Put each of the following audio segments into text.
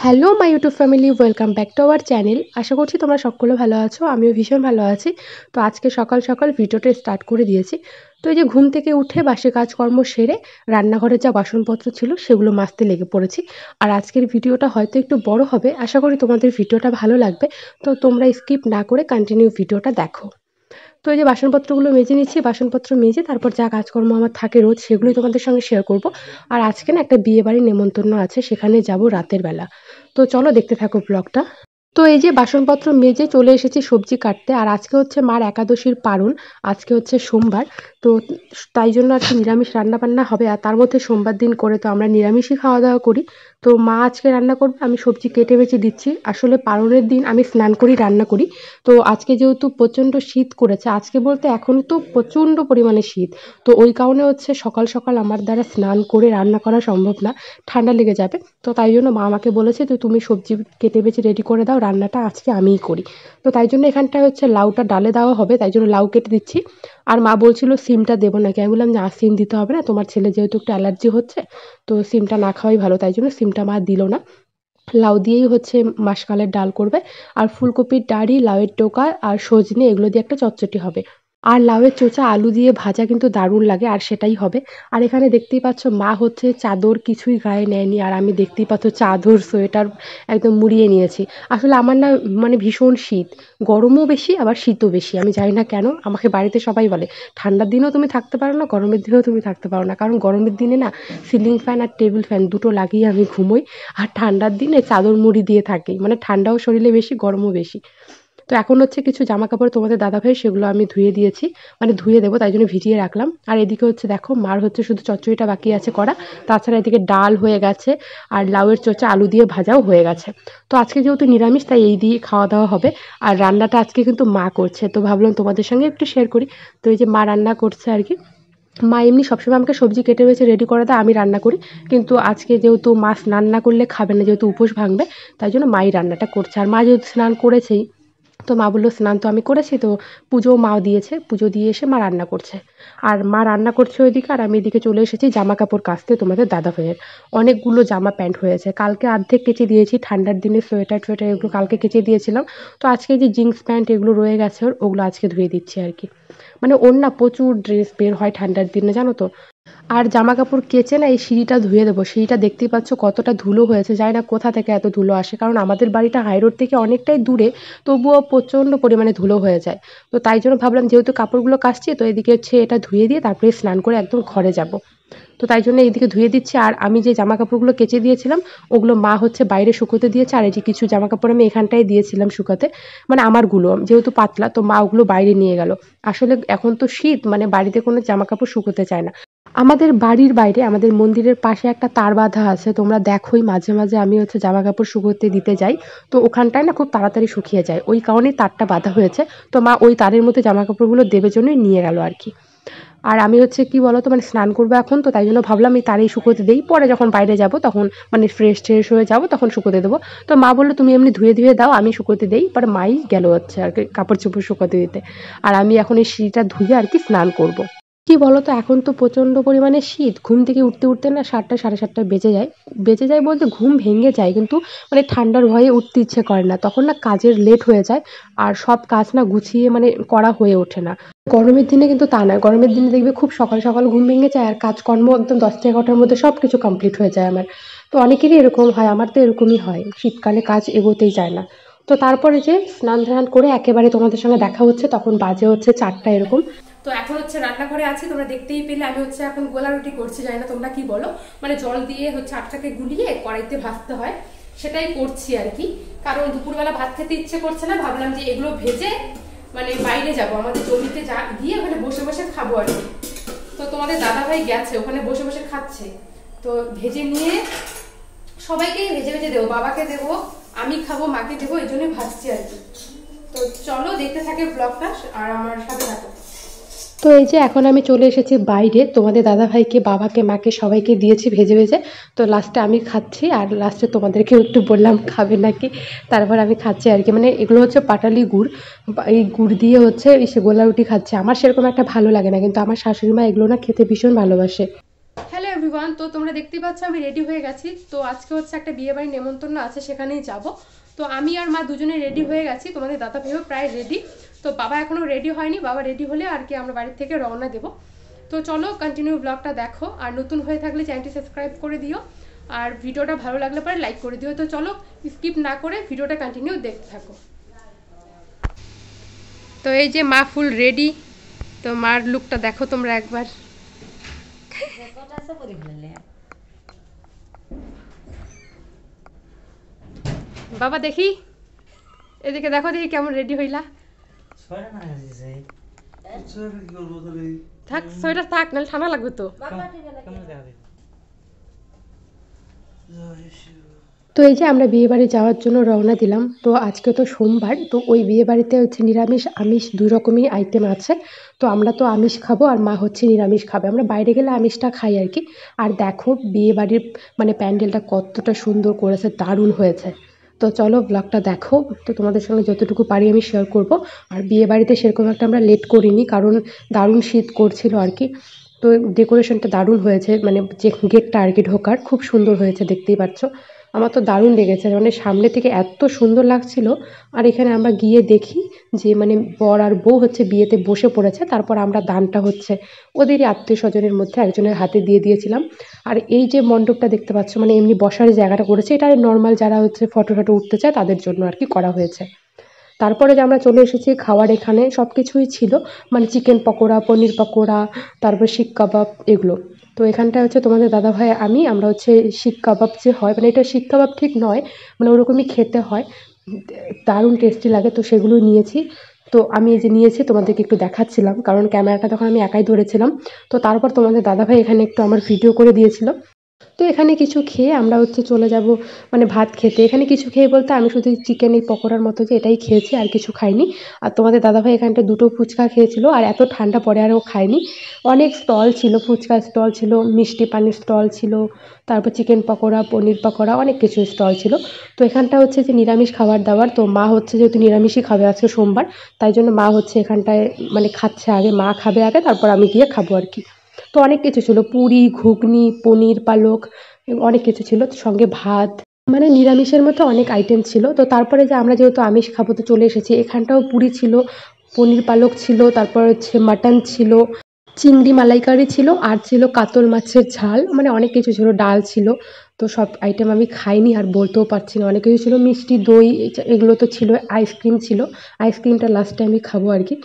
Hello my YouTube family, welcome back to our channel. আশা করছি তোমরা সকলে ভালো আছো, আমিও ভীষণ ভালো আছি। তো আজকে সকাল সকাল ভিডিওটা স্টার্ট করে দিয়েছি। তো এই যে ঘুম থেকে উঠে বাসি কাজকর্ম সেরে রান্নাঘরে যা বাসনপত্র ছিল সেগুলো মাজতে লেগে পড়েছি। আর আজকের ভিডিওটা হয়তো একটু বড় হবে, আশা করি তোমাদের ভিডিওটা ভালো লাগবে। তো তোমরা স্কিপ না করে কন্টিনিউ ভিডিওটা দেখো। তো এই যে বাসনপত্রগুলো মেজে নিচ্ছি, বাসনপত্র মেজে তারপর যা কাজকর্ম আমার থাকে রোজ সেগুলোই তোমাদের সঙ্গে শেয়ার করব। আর আজকে না একটা বিয়ে বাড়ির নেমন্তন্ন আছে, সেখানে যাব রাতের বেলা। তো চলো দেখতে থাকো ব্লগটা। তো এই যে বাসনপত্র মেজে চলে এসেছি সবজি কাটতে। আর আজকে হচ্ছে মার একাদশীর পারণ, আজকে হচ্ছে সোমবার। তো তাই জন্য আর কি নিরামিষ রান্নাবান্না হবে। আর তার মধ্যে সোমবার দিন করে তো আমরা নিরামিষই খাওয়া দাওয়া করি। তো মা আজকে রান্না করবে, আমি সবজি কেটে বেছে দিচ্ছি। আসলে পারণের দিন আমি স্নান করি, রান্না করি। তো আজকে যেহেতু প্রচণ্ড শীত করেছে, আজকে বলতে এখন তো প্রচণ্ড পরিমাণে শীত। তো ওই কারণে হচ্ছে সকাল সকাল আমার দ্বারা স্নান করে রান্না করা সম্ভব না, ঠান্ডা লেগে যাবে। তো তাই জন্য মা আমাকে বলেছে তো তুমি সবজি কেটে বেছে রেডি করে দাও, রান্নাটা আজকে আমিই করি। তো তাই জন্য এখানটায় হচ্ছে লাউটা ডালে দেওয়া হবে, তাই জন্য লাউ কেটে দিচ্ছি। আর মা বলছিল সিমটা দেবো নাকি, আমি বললাম না সিম দিতে হবে না, তোমার ছেলে যেহেতু একটু অ্যালার্জি হচ্ছে তো সিমটা না খাওয়াই ভালো। তাই জন্য সিমটা মা দিল না, লাউ দিয়েই হচ্ছে মাসকালের ডাল করবে। আর ফুলকপির ডাঁড়ি, লাউয়ের টোকা আর সজনে এগুলো দিয়ে একটা চচ্চড়ি হবে। আর লাউয়ের চোচা আলু দিয়ে ভাজা কিন্তু দারুণ লাগে, আর সেটাই হবে। আর এখানে দেখতেই পাচ্ছ মা হচ্ছে চাদর কিছুই গায়ে নেয়নি, আর আমি দেখতেই পাচ্ছ চাদর সোয়েটার একদম মুড়িয়ে নিয়েছি। আসলে আমার না মানে ভীষণ শীত, গরমও বেশি আবার শীতও বেশি। আমি জানি না কেন, আমাকে বাড়িতে সবাই বলে ঠান্ডার দিনেও তুমি থাকতে পারো না, গরমের দিনেও তুমি থাকতে পারো না। কারণ গরমের দিনে না সিলিং ফ্যান আর টেবিল ফ্যান দুটো লাগিয়ে আমি ঘুমোই। আর ঠান্ডার দিনে চাদর মুড়ি দিয়ে থাকি, মানে ঠান্ডাও শরীরে বেশি, গরমও বেশি। তো এখন হচ্ছে কিছু জামা কাপড় তোমাদের দাদাভাই সেগুলো আমি ধুয়ে দিয়েছি, মানে ধুয়ে দেবো তাই জন্য ভিজিয়ে রাখলাম। আর এদিকে হচ্ছে দেখো মার হচ্ছে শুধু চচ্চড়িটা বাকি আছে করা, তাছাড়া এদিকে ডাল হয়ে গেছে আর লাউয়ের চোচা আলু দিয়ে ভাজাও হয়ে গেছে। তো আজকে যেহেতু নিরামিষ তাই এই দিয়ে খাওয়া দাওয়া হবে। আর রান্নাটা আজকে কিন্তু মা করছে, তো ভাবলাম তোমাদের সঙ্গে একটু শেয়ার করি। তো এই যে মা রান্না করছে আর কি। মা এমনি সবসময় আমাকে সবজি কেটে বেছে রেডি করে দেয়, আমি রান্না করি। কিন্তু আজকে যেহেতু মা স্নান না করলে খাবে না, যেহেতু উপোস ভাঙবে, তাই জন্য মাই রান্নাটা করছে। আর মা যেহেতু স্নান করেছেই, তো মা বললো স্নান তো আমি করেছি, তো পুজোও মাও দিয়েছে, পুজো দিয়ে এসে মা রান্না করছে। আর মা রান্না করছে ওইদিকে, আর আমি এদিকে চলে এসেছি জামা কাপড় কাচতে তোমাদের দাদা ভাইয়ের। অনেকগুলো জামা প্যান্ট হয়েছে, কালকে অর্ধেক কেচে দিয়েছি, ঠান্ডার দিনে সোয়েটার টোয়েটার এগুলো কালকে কেচে দিয়েছিলাম। তো আজকে যে জিন্স প্যান্ট এগুলো রয়ে গেছে ওগুলো আজকে ধুয়ে দিচ্ছি আর কি। মানে ওর না প্রচুর ড্রেস বের হয় ঠান্ডার দিনে, জানো তো। আর জামা কাপড় কেচে না এই সিঁড়িটা ধুয়ে দেবো, সিঁড়িটা দেখতেই পাচ্ছ কতটা ধুলো হয়েছে, জানি না কোথা থেকে এত ধুলো আসে, কারণ আমাদের বাড়িটা হাই রোড থেকে অনেকটাই দূরে, তবুও প্রচণ্ড পরিমাণে ধুলো হয়ে যায়। তো তাই জন্য ভাবলাম যেহেতু কাপড়গুলো কাচছি, তো এদিকে হচ্ছে এটা ধুয়ে দিয়ে তারপরে স্নান করে একদম ঘরে যাব। তো তাই জন্য এইদিকে ধুয়ে দিচ্ছি। আর আমি যে জামা কাপড়গুলো কেচে দিয়েছিলাম ওগুলো মা হচ্ছে বাইরে শুকোতে দিয়েছে, আর এই যে কিছু জামা কাপড় আমি এখানটায় দিয়েছিলাম শুকাতে, মানে আমারগুলো যেহেতু পাতলা, তো মা ওগুলো বাইরে নিয়ে গেল। আসলে এখন তো শীত, মানে বাড়িতে কোনো জামা কাপড় শুকোতে চায় না। আমাদের বাড়ির বাইরে আমাদের মন্দিরের পাশে একটা তার বাঁধা আছে, তোমরা দেখোই মাঝে মাঝে আমি হচ্ছে জামা কাপড় শুকোতে দিতে যাই। তো ওখানটায় না খুব তাড়াতাড়ি শুকিয়ে যায়, ওই কারণেই তারটা বাঁধা হয়েছে। তো মা ওই তারের মধ্যে জামা কাপড়গুলো দেবে জন্যই নিয়ে গেল আর কি। আর আমি হচ্ছে কি বলো তো, মানে স্নান করবো এখন, তো তাই জন্য ভাবলাম এই তারেই শুকোতে দেই, পরে যখন বাইরে যাব তখন মানে ফ্রেশ ট্রেশ হয়ে যাবো তখন শুকোতে দেবো। তো মা বললো তুমি এমনি ধুয়ে ধুয়ে দাও, আমি শুকোতে দেই। পরে মাই গেল হচ্ছে আর কি কাপড় চোপড় শুকোতে দিতে। আর আমি এখন এই সিঁড়িটা ধুয়ে আর কি স্নান করব। কি বলতো এখন তো প্রচণ্ড পরিমাণে শীত, ঘুম থেকে উঠতে উঠতে না 7টা 7:30 বেজে যায়। বেজে যায় বলতে ঘুম ভেঙে যায়, কিন্তু মানে ঠান্ডার ভয়ে উঠতে ইচ্ছে করে না, তখন না কাজের লেট হয়ে যায়। আর সব কাজ না গুছিয়ে মানে করা হয়ে ওঠে না। গরমের দিনে কিন্তু তা নয়, গরমের দিনে দেখবে খুব সকাল সকাল ঘুম ভেঙে যায় আর কাজকর্ম একদম 10টা 11টার মধ্যে সব কিছু কমপ্লিট হয়ে যায় আমার। তো অনেকেরই এরকম হয়, আমার তো এরকমই হয়, শীতকালে কাজ এগোতেই যায় না। তো তারপরে যে স্নান ধান করে একেবারে তোমাদের সঙ্গে দেখা হচ্ছে, তখন বাজে হচ্ছে 4টা এরকম। তো এখন হচ্ছে রান্নাঘরে আছি, তোমরা দেখতেই পেলে আমি হচ্ছে এখন গোলা রুটি করছি, জানি না তোমরা কি বলো, মানে জল দিয়ে হচ্ছে আটাটাকে গুলিয়ে কড়াইতে ভাজতে হয়, সেটাই করছি আর কি। কারণ দুপুরবেলা ভাত খেতে ইচ্ছে করছে না, ভাবলাম যে এগুলো ভেজে মানে বাইরে যাব, আমাদের জমিতে গিয়ে ওখানে বসে বসে খাবো আর কি। তো তোমাদের দাদা ভাই গেছে ওখানে বসে বসে খাচ্ছে, তো ভেজে নিয়ে সবাইকে ভেজে ভেজে দেবো, বাবাকে দেবো, আমি খাবো, মাকে দেবো, এই জন্যই ভাজছি আর কি। তো চলো দেখতে থাকে ব্লগটা আর আমার সাথে থাকো। তো এই যে এখন আমি চলে এসেছি বাইরে, তোমাদের দাদা ভাইকে, বাবাকে, মাকে সবাইকে দিয়েছি ভেজে ভেজে। তো লাস্টে আমি খাচ্ছি, আর লাস্টে তোমাদেরকেও একটু বললাম খাবে নাকি, তারপর আমি খাচ্ছি আর কি। মানে এগুলো হচ্ছে পাটালি গুড়, এই গুড় দিয়ে হচ্ছে এই গোলা রুটি খাচ্ছে। আমার সেরকম একটা ভালো লাগে না, কিন্তু আমার শাশুড়ি মা এগুলো না খেতে ভীষণ ভালোবাসে। হ্যালো এভরিওয়ান, তো তোমরা দেখতেই পাচ্ছ আমি রেডি হয়ে গেছি। তো আজকে হচ্ছে একটা বিয়ে বাড়ির নেমন্তন্ন আছে, সেখানেই যাব। তো আমি আর মা দুজনে রেডি হয়ে গেছি, তোমাদের দাদা ভাইও প্রায় রেডি। তো বাবা এখনও রেডি হয়নি, বাবা রেডি হলে আর কি আমরা বাড়ির থেকে রওনা দেবো। তো চলো কন্টিনিউ ব্লগটা দেখো, আর নতুন হয়ে থাকলে চ্যানেলটি সাবস্ক্রাইব করে দিও, আর ভিডিওটা ভালো লাগলে পরে লাইক করে দিও। তো চলো স্কিপ না করে ভিডিওটা কন্টিনিউ দেখতে থাকো। তো এই যে মা ফুল রেডি, তো মার লুকটা দেখো তোমরা একবার। বাবা দেখি, এদিকে দেখো, দেখি কেমন রেডি হইলা। থাক, সোয়েটার থাক, নাহলে ঠান্ডা লাগবে তো। তো এই যে আমরা বিয়ে বাড়ি যাওয়ার জন্য রওনা দিলাম। তো আজকে তো সোমবার, তো ওই বিয়ে বাড়িতে হচ্ছে নিরামিষ আমিষ দুই রকমই আইটেম আছে। তো আমরা তো আমিষ খাবো আর মা হচ্ছে নিরামিষ খাবে। আমরা বাইরে গেলে আমিষটা খাই আর কি। আর দেখো বিয়ে বাড়ির মানে প্যান্ডেলটা কতটা সুন্দর করেছে, দারুণ হয়েছে। তো চলো ব্লগটা দেখো, তো তোমাদের সঙ্গে যতটুকু পারি আমি শেয়ার করব। আর বিয়ে বাড়িতে সেরকম একটা আমরা লেট করিনি, কারণ দারুণ শীত করছিল আর কি। তো ডেকোরেশনটা দারুণ হয়েছে, মানে যে গেটটা আর কি ঢোকার খুব সুন্দর হয়েছে, দেখতেই পাচ্ছ। আমার তো দারুণ লেগেছে, মানে সামনে থেকে এত সুন্দর লাগছিল। আর এখানে আমরা গিয়ে দেখি যে মানে বর আর বউ হচ্ছে বিয়েতে বসে পড়েছে। তারপর আমরা দানটা হচ্ছে ওদেরই আত্মীয় স্বজনের মধ্যে একজনের হাতে দিয়ে দিয়েছিলাম। আর এই যে মণ্ডপটা দেখতে পাচ্ছ, মানে এমনি বসার জায়গাটা করেছে, এটা নর্মাল যারা হচ্ছে ফটো টটো উঠতে চায় তাদের জন্য আর কি করা হয়েছে। তারপরে যে আমরা চলে এসেছি খাওয়ার, এখানে সব কিছুই ছিল, মানে চিকেন পকোড়া, পনির পকোড়া, তারপর শিক কাবাব, এগুলো। তো এখানটায় হচ্ছে তোমাদের দাদাভাই আমরা হচ্ছে শিক কাবাব যে হয়, মানে এটা শিক কাবাব ঠিক নয়, মানে ওরকমই খেতে হয়, দারুণ টেস্টি লাগে, তো সেগুলো নিয়েছি। তো আমি এই যে নিয়েছি তোমাদেরকে একটু দেখাচ্ছিলাম, কারণ ক্যামেরাটা তখন আমি একাই ধরেছিলাম। তো তারপর তোমাদের দাদাভাই এখানে একটু আমার ভিডিও করে দিয়েছিল। তো এখানে কিছু খেয়ে আমরা হচ্ছে চলে যাব মানে ভাত খেতে। এখানে কিছু খেয়ে বলতে আমি শুধু চিকেন এই পকোড়ার মতো যে এটাই খেয়েছি, আর কিছু খাইনি। আর তোমাদের দাদাভাই এখানটা দুটো ফুচকা খেয়েছিল, আর এত ঠান্ডা পড়ে আর ও খায়নি। অনেক স্টল ছিল, ফুচকার স্টল ছিল, মিষ্টি পানির স্টল ছিল, তারপর চিকেন পকোড়া, পনির পকোড়া, অনেক কিছু স্টল ছিল। তো এখানটা হচ্ছে যে নিরামিষ খাবার দাবার, তো মা হচ্ছে যেহেতু নিরামিষই খাবে আজকে সোমবার, তাই জন্য মা হচ্ছে এখানটায় মানে খাচ্ছে আগে, মা খাবে আগে, তারপর আমি গিয়ে খাবো আর কি। তো অনেক কিছু ছিল, পুরি, ঘুগনি, পনির পালক, অনেক কিছু ছিল, সঙ্গে ভাত, মানে নিরামিষের মধ্যে অনেক আইটেম ছিল। তো তারপরে যে আমরা যেহেতু আমিষ খাবো তো চলে এসেছি। এখানটাও পুরি ছিল, পনির পালক ছিল, তারপর হচ্ছে মাটন ছিল, চিংড়ি মালাইকারি ছিল, আর ছিল কাতল মাছের ঝাল, মানে অনেক কিছু ছিল, ডাল ছিল। তো সব আইটেম আমি খাইনি আর বলতেও পারছি না, অনেক কিছু ছিল, মিষ্টি দই এগুলো তো ছিল, আইসক্রিম ছিল, আইসক্রিমটা লাস্টে আমি খাবো আর কি।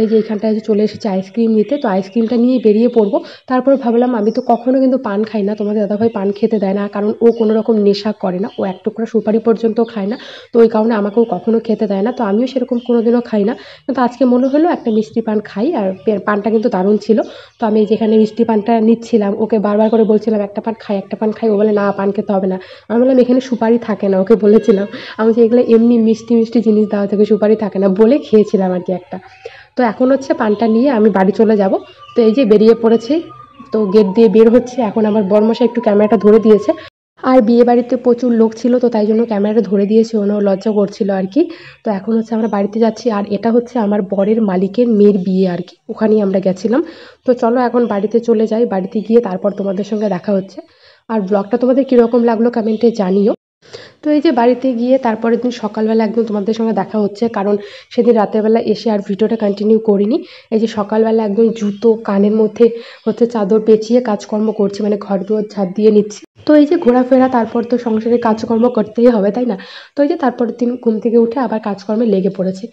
এই যে এখানটায় যে চলে এসেছি আইসক্রিম নিতে, তো আইসক্রিমটা নিয়ে বেরিয়ে পড়বো। তারপর ভাবলাম আমি তো কখনো কিন্তু পান খাই না, তোমাদের দাদাভাই পান খেতে দেয় না, কারণ ও কোনো রকম নেশা করে না, ও এক টুকরা সুপারি পর্যন্ত খায় না। তো ওই কারণে আমাকেও কখনো খেতে দেয় না, তো আমিও সেরকম কোনোদিনও খাই না। কিন্তু আজকে মনে হলো একটা মিষ্টি পান খাই, আর পানটা কিন্তু দারুণ ছিল। তো আমি যেখানে মিষ্টি পানটা নিচ্ছিলাম, ওকে বারবার করে বলছিলাম একটা পান খাই, একটা পান খাই, ও বলে না পান খেতে হবে না। আমি বললাম এখানে সুপারি থাকে না, ওকে বলেছিলাম আমি যে এগুলো এমনি মিষ্টি মিষ্টি জিনিস দেওয়া থাকে, সুপারি থাকে না, বলে খেয়েছিলাম আর কি একটা। তো এখন হচ্ছে পানটা নিয়ে আমি বাড়ি চলে যাব। তো এই যে বেরিয়ে পড়েছি, তো গেট দিয়ে বের হচ্ছে। এখন আমার বরমশাই একটু ক্যামেরাটা ধরে দিয়েছে, আর বিয়ে বাড়িতে প্রচুর লোক ছিল, তো তাই জন্য ক্যামেরাটা ধরে দিয়েছে, ওনাও লজ্জা করছিল আর কি। তো এখন হচ্ছে আমরা বাড়িতে যাচ্ছি, আর এটা হচ্ছে আমার বরের মালিকের মেয়ের বিয়ে আর কি, ওখানেই আমরা গেছিলাম। তো চলো এখন বাড়িতে চলে যাই, বাড়িতে গিয়ে তারপর তোমাদের সঙ্গে দেখা হচ্ছে। আর ব্লগটা তোমাদের কীরকম লাগলো কমেন্টে জানিও। তো এই যে বাড়িতে গিয়ে তারপরের দিন সকালবেলা একদম তোমাদের সঙ্গে দেখা হচ্ছে, কারণ সেদিন রাতের বেলা এসে আর ভিডিওটা কন্টিনিউ করিনি। এই যে সকালবেলা একদম জুতো কানের মধ্যে হচ্ছে চাদর পেঁচিয়ে কাজকর্ম করছি, মানে ঘর দুয়ার ঝাড় দিয়ে নিচ্ছি। তো এই যে ঘোরাফেরা, তারপর তো সংসারে কাজকর্ম করতেই হবে, তাই না? তো এই যে তারপরের দিন ঘুম থেকে উঠে আবার কাজকর্মে লেগে পড়েছি।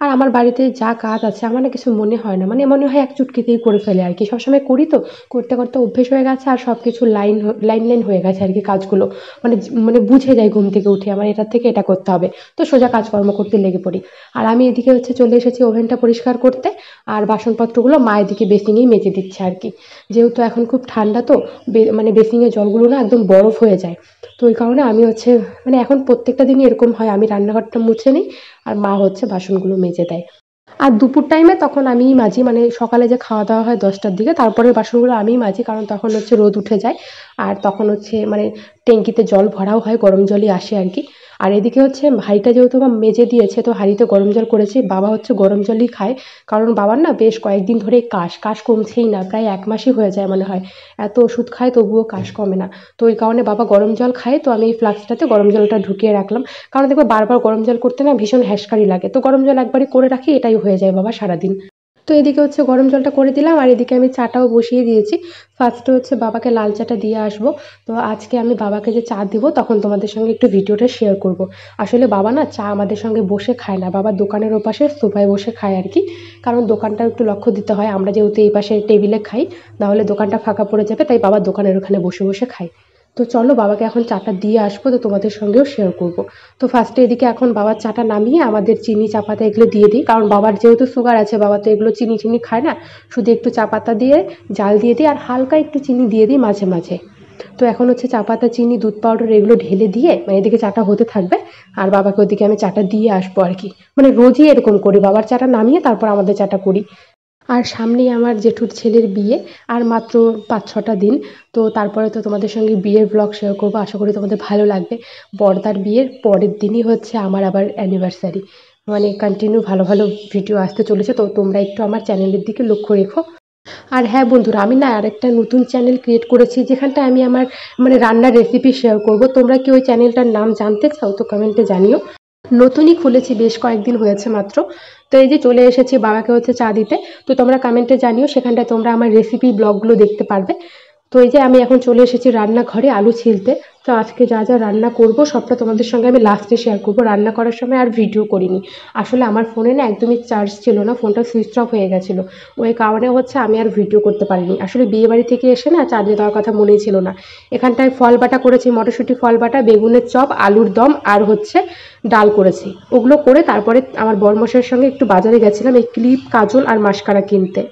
আর আমার বাড়িতে যা কাজ আছে আমার না কিছু মনে হয় না, মানে মনে হয় এক চুটকিতেই করে ফেলে আর কি, সবসময় করি তো, করতে করতে অভ্যেস হয়ে গেছে, আর সব কিছু লাইন লাইন লাইন হয়ে গেছে আর কি কাজগুলো। মানে মানে বুঝে যাই ঘুম থেকে উঠে আমার এটার থেকে এটা করতে হবে, তো সোজা কাজকর্ম করতে লেগে পড়ি। আর আমি এদিকে হচ্ছে চলে এসেছি ওভেনটা পরিষ্কার করতে, আর বাসনপত্রগুলো মা এদিকে বেসিনেই মেজে দিচ্ছে আর কি। যেহেতু এখন খুব ঠান্ডা, তো মানে বেসিনের জলগুলো না একদম বরফ হয়ে যায়। তো ওই কারণে আমি হচ্ছে মানে এখন প্রত্যেকটা দিনই এরকম হয়, আমি রান্নাঘরটা মুছে নিই আর মা হচ্ছে বাসনগুলো মেজে দেয়। আর দুপুর টাইমে তখন আমিই মাজি, মানে সকালে যে খাওয়া দাওয়া হয় 10টার দিকে, তারপরে বাসনগুলো আমিই মাজি, কারণ তখন হচ্ছে রোদ উঠে যায়। আর তখন হচ্ছে মানে ট্যাঙ্কিতে জল ভরাও হয়, গরম জলই আসে আর কি। আর এদিকে হচ্ছে ভাইটা যেহেতু আমার মেজে দিয়েছে, তো হাঁড়িতে গরম জল করেছি। বাবা হচ্ছে গরম জলই খায়, কারণ বাবার না বেশ কয়েকদিন ধরে কাশ কমছেই না, প্রায় 1 মাসই হয়ে যায় মনে হয়। এত ওষুধ খায় তবুও কাশ কমে না। তো ওই কারণে বাবা গরম জল খায়, তো আমি এই ফ্লাস্কটাতে গরম জলটা ঢুকিয়ে রাখলাম। কারণ দেখবে বারবার গরম জল করতে না ভীষণ হ্যাঁসকারি লাগে, তো গরম জল একবারই করে রাখি, এটাই হয়ে যায় বাবা সারাদিন। তো এদিকে হচ্ছে গরম জলটা করে দিলাম, আর এদিকে আমি চাটাও বসিয়ে দিয়েছি। ফার্স্টে হচ্ছে বাবাকে লাল চাটা দিয়ে আসবো। তো আজকে আমি বাবাকে যে চা দিব তখন তোমাদের সঙ্গে একটু ভিডিওটা শেয়ার করব। আসলে বাবা না চা আমাদের সঙ্গে বসে খায় না, বাবা দোকানের ওপাশে সোফায় বসে খায় আর কি। কারণ দোকানটা একটু লক্ষ্য দিতে হয়, আমরা যেহেতু এই পাশে টেবিলে খাই, নাহলে দোকানটা ফাঁকা পড়ে যাবে, তাই বাবা দোকানের ওখানে বসে বসে খায়। তো চলো বাবাকে এখন চাটা দিয়ে আসবো, তো তোমাদের সঙ্গেও শেয়ার করব। তো ফার্স্টে এদিকে এখন বাবার চাটা নামিয়ে আমাদের চিনি চা পাতা এগুলো দিয়ে দিই, কারণ বাবার যেহেতু সুগার আছে, বাবা তো এগুলো চিনি চিনি খায় না। শুধু একটু চা পাতা দিয়ে জাল দিয়ে দিই, আর হালকা একটু চিনি দিয়ে দিই মাঝে মাঝে। তো এখন হচ্ছে চা পাতা, চিনি, দুধ পাউডার এগুলো ঢেলে দিয়ে মানে এদিকে চাটা হতে থাকবে, আর বাবাকে ওদিকে আমি চাটা দিয়ে আসবো আর কি। মানে রোজই এরকম করি, বাবার চাটা নামিয়ে তারপর আমাদের চাটা করি। আর সামনেই আমার জেঠুর ছেলের বিয়ে, আর মাত্র 5-6টা দিন। তো তারপরে তো তোমাদের সঙ্গে বিয়ের ব্লগ শেয়ার করবো, আশা করি তোমাদের ভালো লাগবে। বড়দার বিয়ের পরের দিনই হচ্ছে আমার আবার অ্যানিভার্সারি। মানে কন্টিনিউ ভালো ভালো ভিডিও আসতে চলেছে, তো তোমরা একটু আমার চ্যানেলের দিকে লক্ষ্য রেখো। আর হ্যাঁ বন্ধুরা, আমি না আরেকটা নতুন চ্যানেল ক্রিয়েট করেছি, যেখানটায় আমি আমার মানে রান্নার রেসিপি শেয়ার করব। তোমরা কি ওই চ্যানেলটার নাম জানতে চাও তো কমেন্টে জানিও। নতুনই খুলেছি, বেশ কয়েকদিন হয়েছে মাত্র। তো এই যে চলে এসেছি বাবাকে হচ্ছে চা দিতে। তো তোমরা কমেন্টে জানিও, সেখানটায় তোমরা আমার রেসিপি ব্লগগুলো দেখতে পারবে। তো এই যে আমি এখন চলে এসেছি রান্নাঘরে আলু ছিলতে। তো আজকে যা যা রান্না করব সবটা তোমাদের সঙ্গে আমি লাস্টে শেয়ার করব। রান্না করার সময় আর ভিডিও করিনি, আসলে আমার ফোনে না একদমই চার্জ ছিল না, ফোনটা সুইচ অফ হয়ে গেছিলো। ওই কারণে হচ্ছে আমি আর ভিডিও করতে পারিনি। আসলে বিয়ে বাড়ি থেকে এসে না চার্জে দেওয়ার কথা মনেই ছিল না। এখানটায় ফল বাটা করেছি, মটরশুঁটি ফল বাটা, বেগুনের চপ, আলুর দম, আর হচ্ছে ডাল করেছি। ওগুলো করে তারপরে আমার বরমশাইয়ের সঙ্গে একটু বাজারে গেছিলাম এই ক্লিপ, কাজল আর মাস্কারা কিনতে।